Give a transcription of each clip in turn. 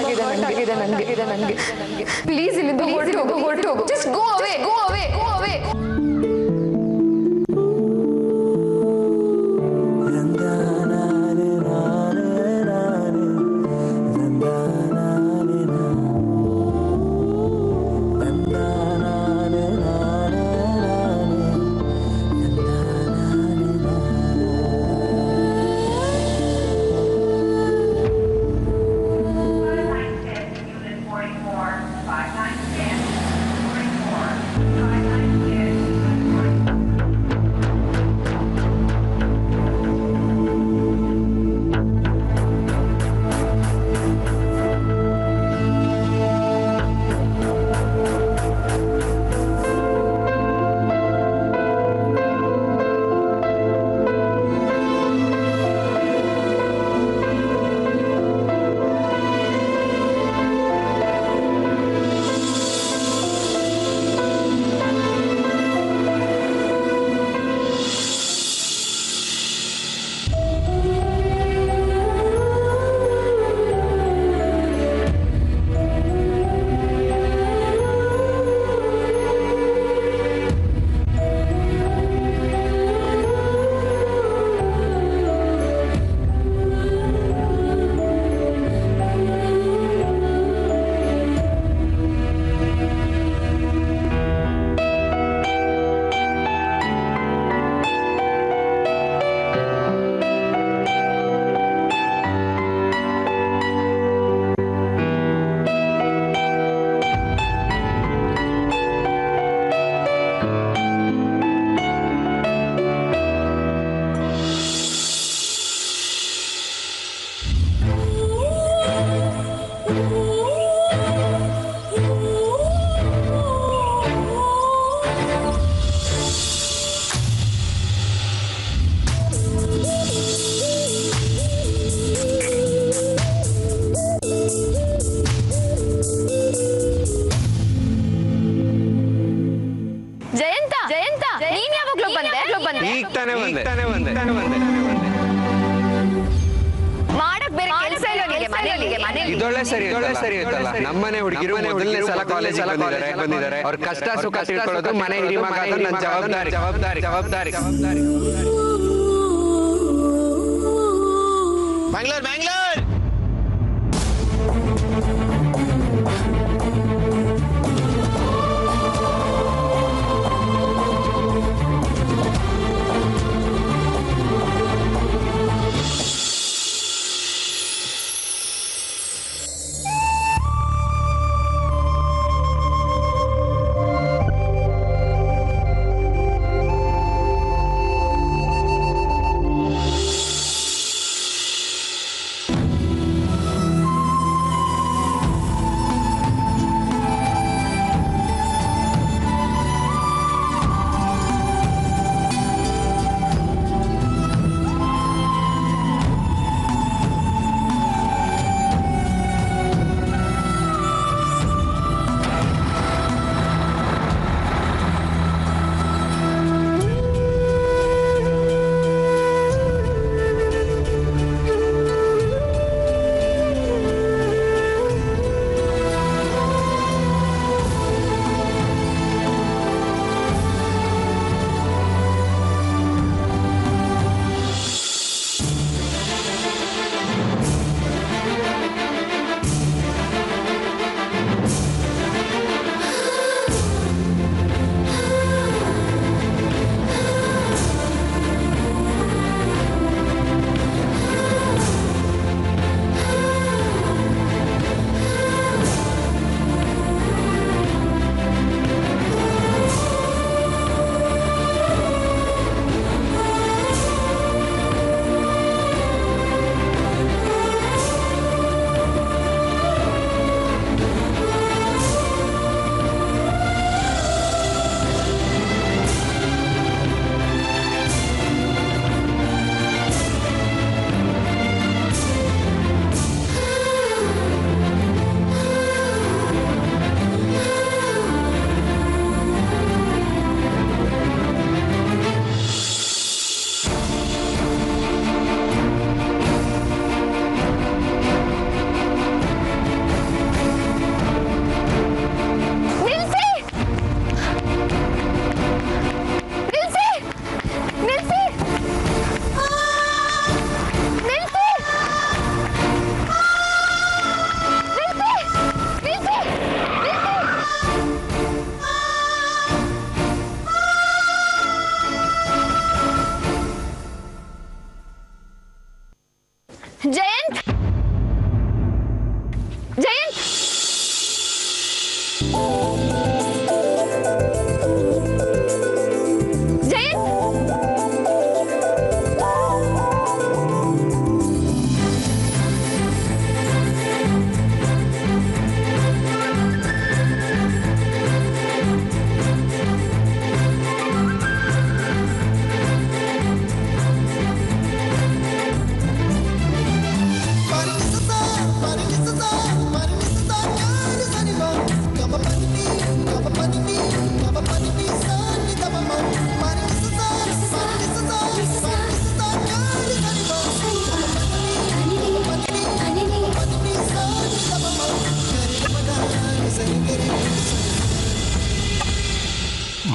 ನನಗೆ ಪ್ಲೀಸ್ ಇಲ್ಲಿಂದ ಹೊರಟು ಜಸ್ಟ್ ಗೋ ಅವೇ ಇದೊಳ್ಳೆ ಸರಿ ಇತ್ತಲ್ಲ. ನಮ್ಮನೆ ಹುಡುಗಿರು ಮೊದಲನೇ ಸಲ ಕಾಲೇಜ್ ಬಂದಿದ್ದಾರೆ. ಅವ್ರ ಕಷ್ಟ ಸುಖ ತಿಳ್ಕೊಳ್ಳೋದು ಮನೆ ಹಿರಿಮಗ ನನ್ನ ಜವಾಬ್ದಾರಿ. ಬ್ಯಾಂಗ್ಳೂರ್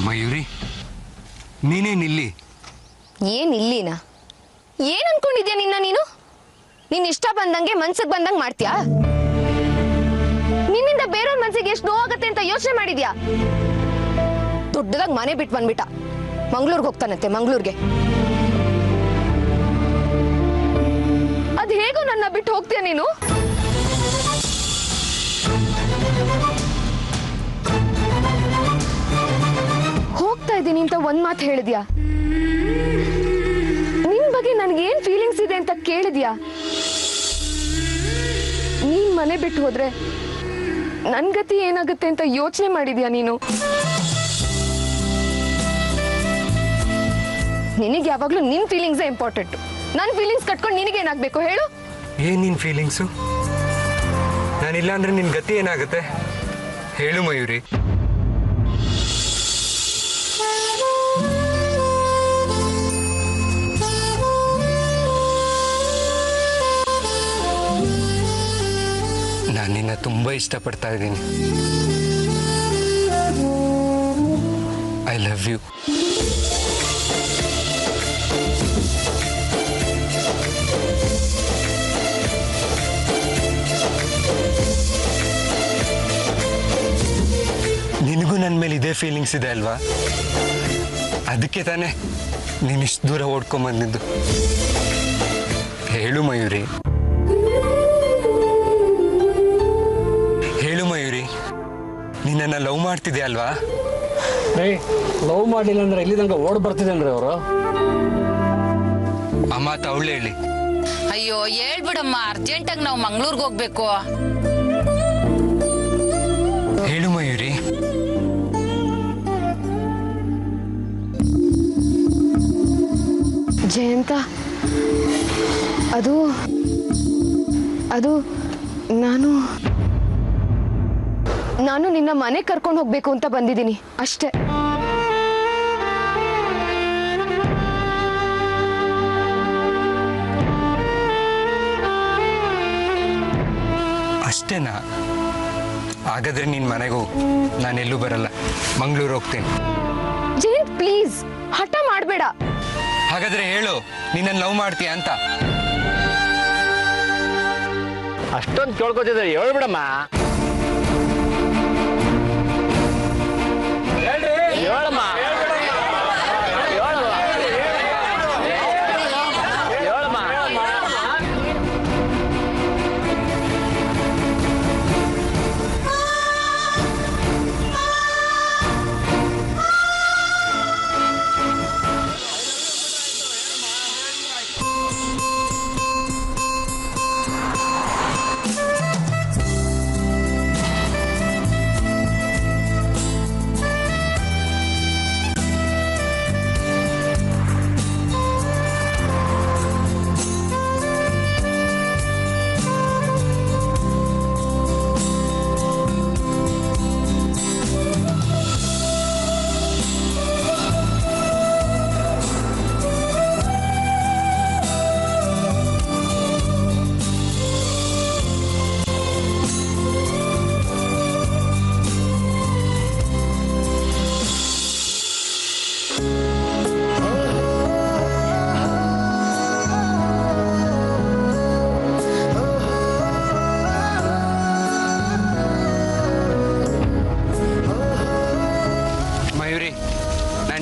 ಮಯೂರಿ, ನೀನೇನಿಲ್ಲಿ? ಏನ್ ಇಲ್ಲಿನ? ಏನ್ ಅನ್ಕೊಂಡಿದ್ಯಾ ನೀನು ನಿನ್ ಇಷ್ಟ ಬಂದಂಗೆ ಮನ್ಸಿಗೆ ಬಂದಂಗೆ ಮಾಡ್ತೀಯಾ? ನಿನ್ನಿಂದ ಬೇರೆಯವ್ರ ಮನ್ಸಿಗೆ ಎಷ್ಟು ನೋವಾಗತ್ತೆ ಅಂತ ಯೋಚನೆ ಮಾಡಿದ್ಯಾ? ದೊಡ್ಡದಾಗ ಮನೆ ಬಿಟ್ಟು ಬಂದ್ಬಿಟ್ಟ, ಮಂಗ್ಳೂರ್ಗೆ ಹೋಗ್ತಾನಂತೆ, ಮಂಗ್ಳೂರ್ಗೆ. ಅದ್ ಹೇಗೋ ನನ್ನ ಬಿಟ್ಟು ಹೋಗ್ತೀಯ ನೀನು? ಹೋಗ್ತಾ ಇದ್ದೀನಿ ಅಂತ ಒಂದ್ ಮಾತು ಹೇಳಿದ್ಯಾ? ನಿನ್ ಬಗ್ಗೆ ನನ್ಗೆ ಏನ್ ಫೀಲಿಂಗ್ಸ್ ಇದೆ ಅಂತ ಕೇಳಿದ್ಯಾ? ನೀನ್ ಮನೆ ಬಿಟ್ಟು ಹೋದ್ರೆ ನನ್ ಗತಿ ಏನಾಗುತ್ತೆ ಅಂತ ಯೋಚನೆ ಮಾಡಿದ್ಯಾ ನೀನು? ನಿನಗೆ ಯಾವಾಗ್ಲೂ ನಿನ್ ಫೀಲಿಂಗ್ಸ್ ಇಂಪಾರ್ಟೆಂಟ್. ನನ್ ಫೀಲಿಂಗ್ಸ್ ಕಟ್ಕೊಂಡು ನಿನಗೇನಾಗ್ಬೇಕು ಹೇಳು? ಏನ್ ನಿನ್ ಫೀಲಿಂಗ್ಸು? ನಾನಿಲ್ಲ ಅಂದ್ರೆ ನಿನ್ ಗತಿ ಏನಾಗುತ್ತೆ ಹೇಳು ಮಯೂರಿ. ನಾನು ನಿನ್ನ ತುಂಬಾ ಇಷ್ಟಪಡ್ತಾ ಇದ್ದೀನಿ. I love you. ನಿನಗೂ ನನ್ನ ಮೇಲೆ ಇದೇ ಫೀಲಿಂಗ್ಸ್ ಇದೆ ಅಲ್ವಾ? ಅದಕ್ಕೆ ತಾನೇ ನೀನು ಇಷ್ಟು ದೂರ ಓಡ್ಕೊಂಬಂದಿದ್ದು. ಹೇಳು ಮಯೂರಿ, ಹೇಳು ಮಯೂರಿ, ನೀನನ್ನ ಲವ್ ಮಾಡ್ತಿದ್ದೆ ಅಲ್ವಾ? ಲವ್ ಮಾಡಿಲ್ಲ ಅಂದ್ರೆ ಇಲ್ಲಿ ತನಕ ಓಡ್ ಬರ್ತಿದ್ದೇನ್ರಿ ಅವರು. ಆ ಮಾತು ಅವಳು ಹೇಳಿ. ಅಯ್ಯೋ ಹೇಳ್ಬಿಡಮ್ಮ, ಅರ್ಜೆಂಟಾಗಿ ನಾವು ಮಂಗ್ಳೂರ್ಗೆ ಹೋಗ್ಬೇಕು. ಹೇಳು ಮಯೂರಿ. ಜಯಂತ, ಅದು ಅದು ನಾನು ನಿನ್ನ ಮನೆ ಕರ್ಕೊಂಡು ಹೋಗ್ಬೇಕು ಅಂತ ಬಂದಿದ್ದೀನಿ ಅಷ್ಟೇ. ಅಷ್ಟೇನಾ? ಹಾಗಾದ್ರೆ ನೀನ್ ಮನೆಗೆ ಹೋಗು, ನಾನೆಲ್ಲೂ ಬರಲ್ಲ, ಮಂಗಳೂರು ಹೋಗ್ತೇನೆ. ಜಯಂತ್ ಪ್ಲೀಸ್ ಹಠ ಮಾಡಬೇಡ. ಹಾಗಾದ್ರೆ ಹೇಳು, ನಿನ್ನನ್ನು ಲವ್ ಮಾಡ್ತೀಯ ಅಂತ. ಅಷ್ಟೊಂದು ಕೇಳ್ಕೊತಿದ್ರೆ ಹೇಳ್ಬಿಡಮ್ಮ. ಹೇಳಮ್ಮ.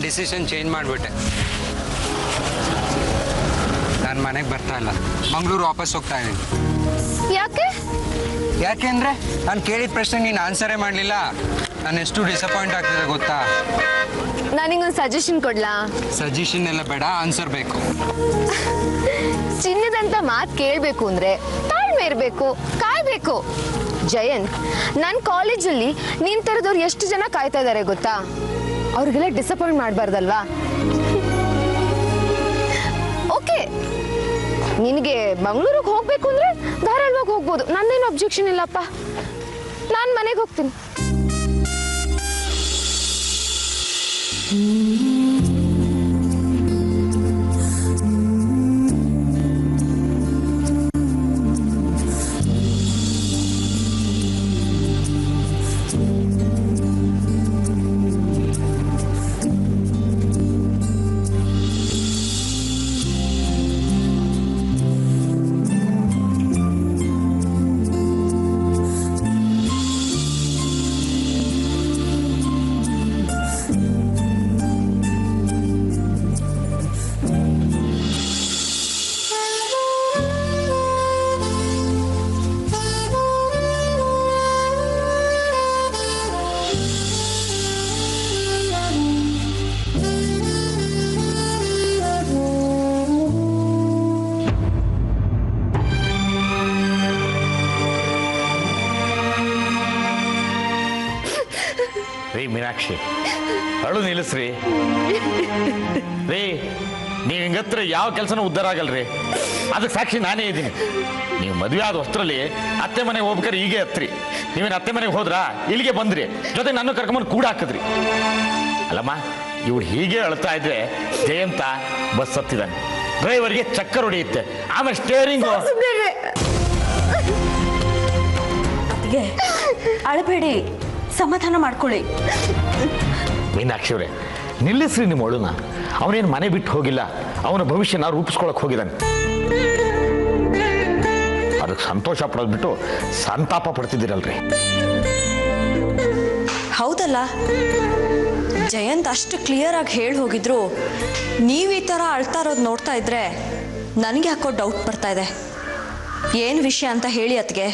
ಡಿಸಿಷನ್ ಚೇಂಜ್ ಮಾಡಿಬಿಟ್ಟೆ. ನಾನು ಮನೆಗೆ ಬರ್ತಾ ಇಲ್ಲ, ಮಂಗಳೂರು ವಾಪಸ್ ಹೋಗ್ತಾ ಇದ್ದೀನಿ. ಯಾಕೆ ಅಂದರೆ ನಾನು ಕೇಳಿದ ಪ್ರಶ್ನೆಗೆ ನೀನು ಆನ್ಸರೇ ಮಾಡಲಿಲ್ಲ. ನಾನು ಎಷ್ಟು ಡಿಸಪಾಯಿಂಟ್ ಆಗ್ತಿದೆ ಗೊತ್ತಾ? ನಾನಿಗೊಂದು ಸಜೆಷನ್ ಕೊಡ್ಲಾ? ಸಜೆಷನ್ ಎಲ್ಲ ಬೇಡ, ಆನ್ಸರ್ ಬೇಕು. ಚಿನ್ನದಂತ ಮಾತು ಕೇಳಬೇಕು ಅಂದ್ರೆ ತಾಳ್ಮೆ ಇರಬೇಕು, ಕಾಯ್ಬೇಕು. ಜಯಂತ್, ನನ್ನ ಕಾಲೇಜಲ್ಲಿ ನಿನ್ ತರದವ್ರು ಎಷ್ಟು ಜನ ಕಾಯ್ತಾ ಇದ್ದಾರೆ ಗೊತ್ತಾ? ಅವ್ರಿಗೆಲ್ಲ ಡಿಸಪಾಯಿಂಟ್ ಮಾಡಬಾರ್ದಲ್ವಾ? ಓಕೆ, ನಿನಗೆ ಮಂಗಳೂರಿಗೆ ಹೋಗ್ಬೇಕು ಅಂದ್ರೆ ಧಾರಾಳವಾಗಿ ಹೋಗ್ಬೋದು, ನಂದೇನು ಅಬ್ಜೆಕ್ಷನ್ ಇಲ್ಲಪ್ಪ. ನಾನು ಮನೆಗೆ ಹೋಗ್ತೀನಿ. ರೀ ಮೀನಾಕ್ಷಿ, ಅಳು ನಿಲ್ಲಿಸ್ರಿ ರೀ. ನೀವು ಹಿಂಗತ್ರ ಯಾವ ಕೆಲಸನೂ ಉದ್ಧಾರ ಆಗಲ್ರಿ. ಅದಕ್ಕೆ ಸಾಕ್ಷಿ ನಾನೇ ಇದ್ದೀನಿ. ನೀವು ಮದುವೆ ಆದ ಹೊಸ್ತರಲ್ಲಿ ಅತ್ತೆ ಮನೆಗೆ ಹೋಗ್ಬೇಕಾರೆ ಹೀಗೆ ಹತ್ರಿ. ನೀವೇನು ಅತ್ತೆ ಮನೆಗೆ ಹೋದ್ರಾ? ಇಲ್ಲಿಗೆ ಬಂದ್ರಿ, ಜೊತೆ ನನ್ನ ಕರ್ಕೊಂಬಂದು ಕೂಡ ಹಾಕಿದ್ರಿ. ಅಲ್ಲಮ್ಮ, ಇವ್ರು ಹೀಗೆ ಅಳ್ತಾ ಇದ್ರೆ ಜಯಂತ ಬಸ್ ಹತ್ತಿದ್ದಾನೆ, ಡ್ರೈವರ್ಗೆ ಚಕ್ಕರ್ ಹೊಡೆಯುತ್ತೆ, ಆಮೇಲೆ ಸ್ಟೇರಿಂಗು. ಅಳಬೇಡಿ, ಸಮಾಧಾನ ಮಾಡ್ಕೊಳ್ಳಿ. ಮೀನಾಕ್ಷಿ ಅವರೇ, ನಿಲ್ಲಿಸ್ರಿ ನಿಮ್ಮ ಅಳುನ. ಅವನೇನು ಮನೆ ಬಿಟ್ಟು ಹೋಗಿಲ್ಲ, ಅವನ ಭವಿಷ್ಯನ ರೂಪಿಸ್ಕೊಳಕ್ ಹೋಗಿದ್ದಾನೆ. ಅದಕ್ಕೆ ಸಂತೋಷ ಪಡೋದು ಬಿಟ್ಟು ಸಂತಾಪ ಪಡ್ತಿದ್ದೀರಲ್ರಿ. ಹೌದಲ್ಲ, ಜಯಂತ್ ಅಷ್ಟು ಕ್ಲಿಯರ್ ಆಗಿ ಹೇಳಿ ಹೋಗಿದ್ರು, ನೀವು ಈ ಥರ ಅಳ್ತಾ ಇರೋದು ನೋಡ್ತಾ ಇದ್ರೆ ನನಗೆ ಯಾಕೋ ಡೌಟ್ ಬರ್ತಾ ಇದೆ. ಏನು ವಿಷಯ ಅಂತ ಹೇಳಿ ಅತ್ಗೆ.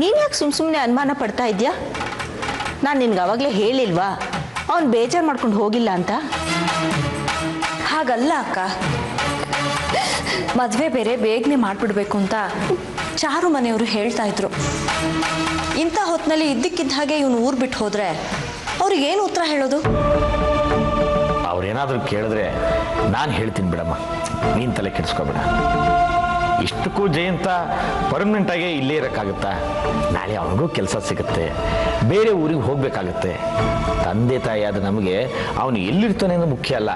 ನೀನು ಯಾಕೆ ಸುಮ್ಮನೆ ಅನುಮಾನ ಪಡ್ತಾ ಇದೆಯಾ? ನಾನು ನಿನ್ಗೆ ಅವಾಗಲೇ ಹೇಳಿಲ್ವಾ ಅವನು ಬೇಜಾರು ಮಾಡ್ಕೊಂಡು ಹೋಗಿಲ್ಲ ಅಂತ? ಹಾಗಲ್ಲ ಅಕ್ಕ, ಮದುವೆ ಬೇರೆ ಬೇಗನೆ ಮಾಡಿಬಿಡ್ಬೇಕು ಅಂತ ಚಾರು ಮನೆಯವರು ಹೇಳ್ತಾ ಇದ್ರು. ಇಂಥ ಹೊತ್ತಿನಲ್ಲಿ ಇದ್ದಕ್ಕಿದ್ದ ಹಾಗೆ ಇವನು ಊರು ಬಿಟ್ಟು ಹೋದ್ರೆ ಅವ್ರಿಗೇನು ಉತ್ತರ ಹೇಳೋದು? ಅವ್ರೇನಾದರೂ ಕೇಳಿದ್ರೆ ನಾನು ಹೇಳ್ತೀನಿ ಬಿಡಮ್ಮ, ನೀನು ತಲೆ ಕೆಡಿಸ್ಕೋಬೇಡ. ಇಷ್ಟಕ್ಕೂ ಜಯಂತ ಪರ್ಮನೆಂಟ್ ಆಗಿ ಇಲ್ಲೇ ಇರೋಕ್ಕಾಗುತ್ತಾ? ನಾಳೆ ಅವನಿಗೂ ಕೆಲಸ ಸಿಗುತ್ತೆ, ಬೇರೆ ಊರಿಗೆ ಹೋಗ್ಬೇಕಾಗತ್ತೆ. ತಂದೆ ತಾಯಿಯಾದ ನಮಗೆ ಅವನು ಎಲ್ಲಿರ್ತಾನೆ ಅನ್ನೋದು ಮುಖ್ಯ ಅಲ್ಲ,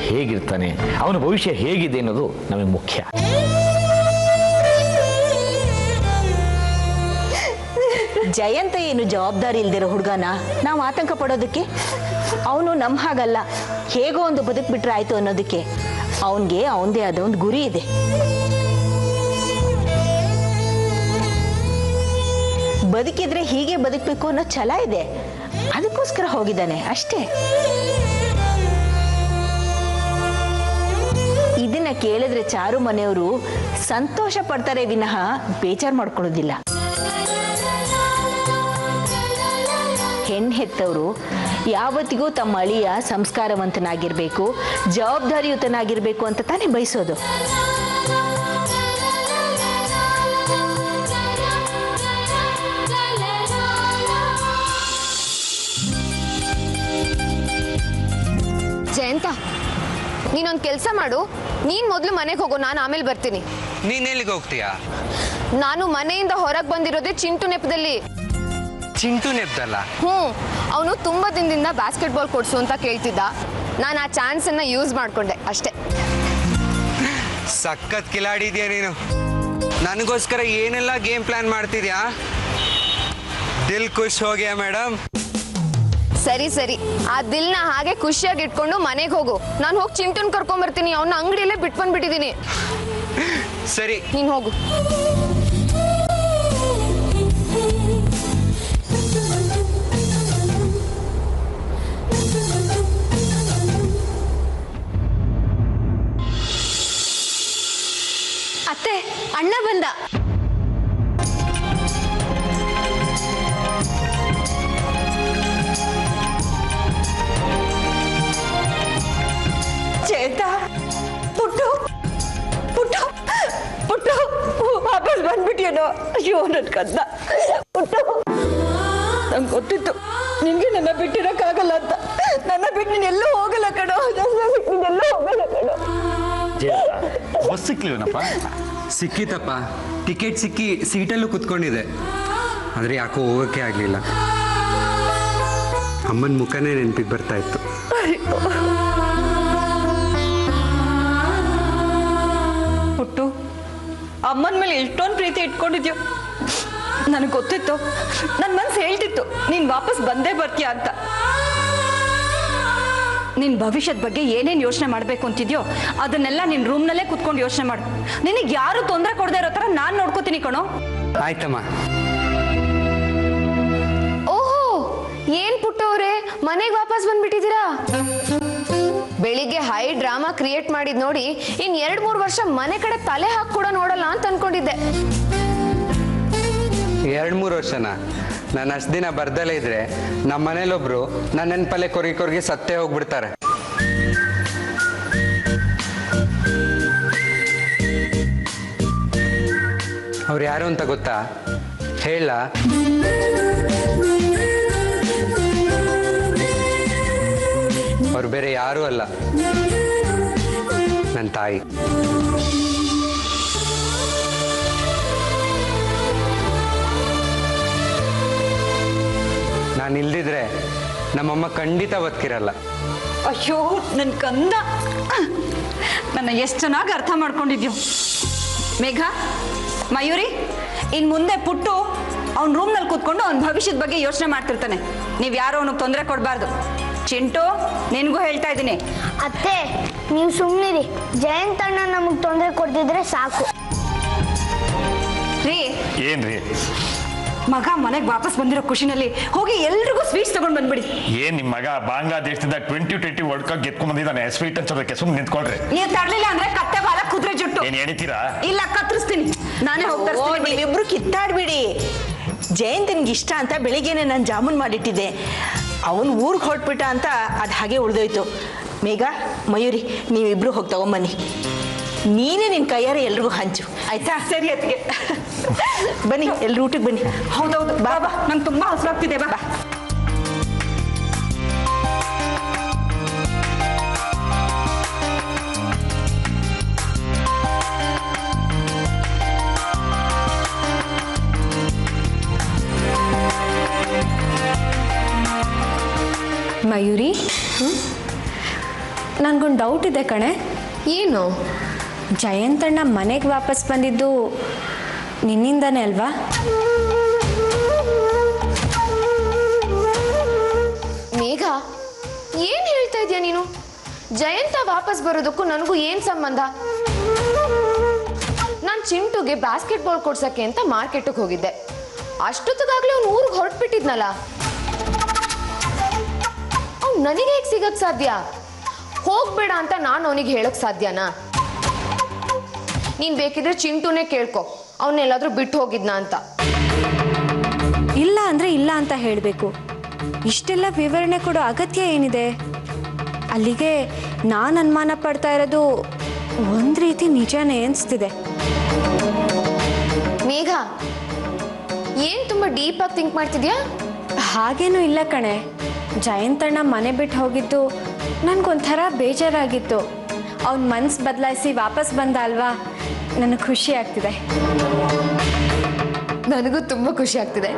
ಹೇಗಿರ್ತಾನೆ, ಅವನ ಭವಿಷ್ಯ ಹೇಗಿದೆ ಅನ್ನೋದು ನಮಗೆ ಮುಖ್ಯ. ಜಯಂತ ಏನು ಜವಾಬ್ದಾರಿ ಇಲ್ದಿರೋ ಹುಡುಗನ ನಾವು ಆತಂಕ ಪಡೋದಕ್ಕೆ? ಅವನು ನಮ್ಮ ಹಾಗಲ್ಲ, ಹೇಗೋ ಒಂದು ಬದುಕ್ಬಿಟ್ರೆ ಆಯ್ತು ಅನ್ನೋದಕ್ಕೆ ಅವನಿಗೆ ಅವನದೇ ಆದ ಒಂದು ಗುರಿ ಇದೆ. ಬದುಕಿದ್ರೆ ಹೀಗೆ ಬದುಕಬೇಕು ಅನ್ನೋ ಛಲ ಇದೆ, ಅದಕ್ಕೋಸ್ಕರ ಹೋಗಿದ್ದಾನೆ ಅಷ್ಟೇ. ಇದನ್ನ ಕೇಳಿದ್ರೆ ಚಾರು ಮನೆಯವರು ಸಂತೋಷ ಪಡ್ತಾರೆ ವಿನಃ ಬೇಜಾರು ಮಾಡ್ಕೊಳ್ಳೋದಿಲ್ಲ. ಹೆಣ್ಣು ಹೆತ್ತವರು ಯಾವತ್ತಿಗೂ ತಮ್ಮ ಅಳಿಯ ಸಂಸ್ಕಾರವಂತನಾಗಿರ್ಬೇಕು, ಜವಾಬ್ದಾರಿಯುತನಾಗಿರ್ಬೇಕು ಅಂತ ತಾನೇ ಬಯಸೋದು. ಜಯಂತ, ನೀನೊಂದು ಕೆಲಸ ಮಾಡು, ನೀನ್ ಮೊದಲು ಮನೆಗೆ ಹೋಗೋ, ನಾನು ಆಮೇಲೆ ಬರ್ತೀನಿ. ನೀನ್ ಎಲ್ಲಿಗೆ ಹೋಗ್ತೀಯಾ? ನಾನು ಮನೆಯಿಂದ ಹೊರಗೆ ಬಂದಿರೋದೇ ಚಿಂಟು ನೆಪದಲ್ಲಿ. ಚಿಂಟು ನೆಪ್ದಲ್ಲ? ಅವನು ತುಂಬಾ ದಿನದಿಂದ ಬಾಸ್ಕೆಟ್ಬಾಲ್ ಕೊಡ್ಸು ಅಂತ ಕೇಳ್ತಿದ್ದ. ನಾನು ಆ ಚಾನ್ಸ್ ಅನ್ನ ಯೂಸ್ ಮಾಡ್ಕೊಂಡೆ ಅಷ್ಟೇ. ಸಖತ್ ಕಿಲಾಡಿ ಇದೆಯಾ ನೀನು. ನನಗೋಸ್ಕರ ಏನೆಲ್ಲ ಗೇಮ್ ಪ್ಲಾನ್ ಮಾಡ್ತಿದ್ಯಾ? ದಿಲ್ ಖುಷ್ ಹೋಗ್ಯಾ ಮೇಡಮ್? ಸರಿ ಸರಿ, ಆ ದಿಲ್ನ ಹಾಗೆ ಖುಷಿಯಾಗಿ ಇಟ್ಕೊಂಡು ಮನೆಗೆ ಹೋಗು. ನಾನು ಹೋಗಿ ಚಿಂಟುನ್ ಕರ್ಕೊಂಡ್ ಬರ್ತೀನಿ, ಅವನ ಅಂಗಡಿಯಲ್ಲೇ ಬಿಟ್ಬಿಟ್ಟಿದ್ದೀನಿ. ಸರಿ, ನೀನ್ ಹೋಗು. ಅತ್ತೆ, ಅಣ್ಣ ಬಂದ. ಜಯಂತ, ಪುಟ್ಟು ಪುಟ್ಟು ಪುಟ್ಟು ವಾಪಸ್ ಬಂದ್ಬಿಟ್ಟಿಯೇನೋ? ಅಯ್ಯೋ ನನ್ ಕಂದ ಪುಟ್ಟು, ನಂಗೆ ಗೊತ್ತಿತ್ತು ನಿನ್ಗೆ ನನ್ನ ಬಿಟ್ಟಿರಕ್ಕಾಗಲ್ಲ ಅಂತ. ನನ್ನ ಬಿಟ್ಟು ನೀನ್ ಎಲ್ಲೂ ಹೋಗಲ್ಲ ಕಣೋ, ನೀನೆಲ್ಲೂ ಹೋಗಲ್ಲ ಕಣೋ. ಬಸ್ ಸಿಕ್ಲಿವನಪ್ಪ? ಸಿಕ್ಕಿತಪ್ಪ, ಟಿಕೆಟ್ ಸಿಕ್ಕಿ ಸೀಟಲ್ಲೂ ಕುತ್ಕೊಂಡಿದೆ. ಆದರೆ ಯಾಕೋ ಹೋಗೋಕ್ಕೆ ಆಗಲಿಲ್ಲ. ಅಮ್ಮನ ಮುಖನೇ ನೆನಪಿಗೆ ಬರ್ತಾ ಇತ್ತು. ಪುಟ್ಟು, ಅಮ್ಮನ ಮೇಲೆ ಎಷ್ಟೊಂದು ಪ್ರೀತಿ ಇಟ್ಕೊಂಡಿದ್ಯೋ. ನನಗೆ ಗೊತ್ತಿತ್ತು, ನನ್ನ ಮನಸ್ಸು ಹೇಳ್ತಿತ್ತು ನೀನು ವಾಪಸ್ ಬಂದೇ ಬರ್ತೀಯ ಅಂತ. ನಿನ್ನ ಭವಿಷ್ಯದ ಬಗ್ಗೆ ಏನೇನು ಯೋಚನೆ ಮಾಡಬೇಕು ಅಂತಿದ್ಯೋ ಅದನ್ನೆಲ್ಲ ನಿನ್ನ ರೂಮ್ನಲ್ಲೇ ಕುತ್ಕೊಂಡು ಯೋಚನೆ ಮಾಡು. ನಿನಗೆ ಯಾರು ತೊಂದರೆ ಕೊಡದೇ ಇರೋ ಥರ ನಾನು ನೋಡ್ಕೋತೀನಿ ಕಣೋ. ಆಯ್ತಮ್ಮ. ಓಹೋ, ಏನ್ ಪುಟ್ಟವ್ರೆ, ಮನೆಗೆ ವಾಪಸ್ ಬಂದ್ಬಿಟ್ಟಿದ್ದೀರಾ? ಬೆಳಿಗ್ಗೆ ಹೈ ಡ್ರಾಮಾ ಕ್ರಿಯೇಟ್ ಮಾಡಿದ್ ನೋಡಿ ಇನ್ 2-3 ವರ್ಷ ಮನೆ ಕಡೆ ತಲೆ ಹಾಕಿ ಕೂಡ ನೋಡಲ್ಲ ಅಂತ ಅನ್ಕೊಂಡಿದ್ದೆ. 2-3 ವರ್ಷನ? ನಾನು ಅಷ್ಟು ದಿನ ಬರ್ದಲೇ ಇದ್ರೆ ನಮ್ಮ ಮನೇಲೊಬ್ರು ನನ್ನ ನೆನಪಲ್ಲೇ ಕೊರ್ಗಿ ಸತ್ತೇ ಹೋಗ್ಬಿಡ್ತಾರೆ. ಅವ್ರು ಯಾರು ಅಂತ ಗೊತ್ತಾ? ಹೇಳ. ಅವ್ರು ಬೇರೆ ಯಾರೂ ಅಲ್ಲ, ನನ್ನ ತಾಯಿ. ನಾನು ಇಲ್ದಿದ್ರೆ ನಮ್ಮಮ್ಮ ಖಂಡಿತ ಬದುಕಿರಲ್ಲ. ಅಯ್ಯೋ ನನ್ನ ಕಂದ, ನನ್ನ ಎಷ್ಟು ಚೆನ್ನಾಗಿ ಅರ್ಥ ಮಾಡ್ಕೊಂಡಿದ್ಯೋ. ಮೇಘ, ಮಯೂರಿ, ಇನ್ ಮುಂದೆ ಪುಟ್ಟು ಅವ್ನ ರೂಮ್ನಲ್ಲಿ ಕೂತ್ಕೊಂಡು ಅವ್ನ ಭವಿಷ್ಯದ ಬಗ್ಗೆ ಯೋಚನೆ ಮಾಡ್ತಿರ್ತಾನೆ. ನೀವು ಯಾರೋ ಅವನಿಗೆ ತೊಂದರೆ ಕೊಡಬಾರ್ದು. ಚಿಂಟು, ನಿನಗೂ ಹೇಳ್ತಾ ಇದ್ದೀನಿ. ಅತ್ತೆ, ನೀವು ಸುಮ್ಮನಿರಿ. ಜಯಂತ್ ಅಣ್ಣ ನಮಗೆ ತೊಂದರೆ ಕೊಡ್ತಿದ್ರೆ ಸಾಕು. ರೀ, ಏನ್ರಿ ಮಗ ಮನೆಗೆ ವಾಪಸ್ ಬಂದಿರೋ ಖುಷಿನಲ್ಲಿ ಹೋಗಿ ಎಲ್ರಿಗೂ ಸ್ವೀಟ್ಸ್ ತಗೊಂಡ್ ಬಂದ್ಬಿಡಿ. ಏನ್ ನಿಮ್ ಮಗ ಬಾಂಗ್ಲಾದೇಶದಿಂದ 2020 ವರ್ಲ್ಡ್ ಕಪ್ ಗೆದ್ಕೊಂಡ್ ಬಂದಿದ್ದಾನೆ. ಸ್ವೀಟ್ ಹಂಚೋದಕ್ಕೆ ಸುಮ್ಮನೆ ನಿಂತ್ಕೊಳ್ರಿ. ನೀವು ತರ್ಲಿಲ್ಲ ಅಂದ್ರೆ ಕತ್ತೆ ಬಾಲ ಕುದುರೆ ಜುಟ್ಟು. ಏನ್ ಎಣಿತೀರಾ? ಇಲ್ಲ, ಕತ್ತರಿಸ್ತೀನಿ. ನಾನೇ ಹೋಗ್ತಾ ನೀವಿಬ್ರು ಕಿತ್ತಾಡ್ಬಿಡಿ. ಜಯಂತನ್ಗೆ ಇಷ್ಟ ಅಂತ ಬೆಳಿಗ್ಗೆನೆ ನಾನು ಜಾಮೂನ್ ಮಾಡಿಟ್ಟಿದ್ದೆ. ಅವನು ಊರಿಗೆ ಹೊರಟ್ಬಿಟ್ಟ ಅಂತ ಅದು ಹಾಗೆ ಉಳಿದೋಯ್ತು. ಮೇಘ, ಮಯೂರಿ, ನೀವಿಬ್ರು ಹೋಗಿ ತಗೊಂಬನ್ನಿ. ನೀನೇ ನಿನ್ನ ಕೈಯಾರೆ ಎಲ್ರಿಗೂ ಹಂಚು, ಆಯ್ತಾ? ಸರಿ ಅತ್ತಿಗೆ. ಬನ್ನಿ, ಎಲ್ರು ಊಟಕ್ಕೆ ಬನ್ನಿ. ಹೌದೌದು, ಬಾ ಬಾ, ನಂಗೆ ತುಂಬಾ ಹಸುವಾಗ್ತಿದೆ. ಬಾ. ಮಯೂರಿ, ನನಗೊಂದು ಡೌಟ್ ಇದೆ ಕಣೆ. ಏನು? ಜಯಂತಣ್ಣ ಮನೆಗೆ ವಾಪಸ್ ಬಂದಿದ್ದು ನಿನ್ನಿಂದಾನೇ ಅಲ್ವಾ? ಮೇಘ, ಏನ್ ಹೇಳ್ತಾ ಇದೀಯ ನೀನು? ಜಯಂತ ವಾಪಸ್ ಬರೋದಕ್ಕೂ ನನಗೂ ಏನ್ ಸಂಬಂಧ? ನಾನು ಚಿಂಟುಗೆ ಬಾಸ್ಕೆಟ್ ಬಾಲ್ ಕೊಡ್ಸಕ್ಕೆ ಅಂತ ಮಾರ್ಕೆಟ್ಗೆ ಹೋಗಿದ್ದೆ. ಅಷ್ಟೊತ್ತಿಗಾಗ್ಲೇ ಅವ್ನು ಊರಿಗೆ ಹೊರಟ್ಬಿಟ್ಟಿದ್ನಲ್ಲ. ಅವ್ನು ನನಗೆ ಹೇಗೆ ಸಿಗಕ್ ಸಾಧ್ಯ? ಹೋಗ್ಬೇಡ ಅಂತ ನಾನು ಅವನಿಗೆ ಹೇಳಕ್ ಸಾಧ್ಯನಾ? ನೀನ್ ಬೇಕಿದ್ರೆ ಚಿಂಟುನೇ ಕೇಳ್ಕೊ, ಅವನ್ನೆಲ್ಲಾದ್ರೂ ಬಿಟ್ಟು ಹೋಗಿದ್ನಾ ಅಂತ. ಇಲ್ಲ ಅಂದ್ರೆ ಇಲ್ಲ ಅಂತ ಹೇಳಬೇಕು. ಇಷ್ಟೆಲ್ಲ ವಿವರಣೆ ಕೊಡೋ ಅಗತ್ಯ ಏನಿದೆ? ಅಲ್ಲಿಗೆ ನಾನು ಅನುಮಾನ ಪಡ್ತಾ ಇರೋದು ಒಂದು ರೀತಿ ನಿಜಾನೇ ಅನಿಸ್ತಿದೆ. ಮೇಘ, ಏನ್ ತುಂಬಾ ಡೀಪ್ ಆಗಿ ಥಿಂಕ್ ಮಾಡ್ತಿದ್ಯಾ? ಹಾಗೇನೂ ಇಲ್ಲ ಕಣೆ. ಜಯಂತಣ್ಣ ಮನೆ ಬಿಟ್ಟು ಹೋಗಿದ್ದು ನನಗೊಂಥರ ಬೇಜಾರಾಗಿತ್ತು. ಅವ್ನ ಮನ್ಸು ಬದಲಾಯಿಸಿ ವಾಪಸ್ ಬಂದ ಅಲ್ವಾ, ನನಗೆ ಖುಷಿ ಆಗ್ತಿದೆ. ನನಗೂ ತುಂಬಾ ಖುಷಿ ಆಗ್ತಿದೆ.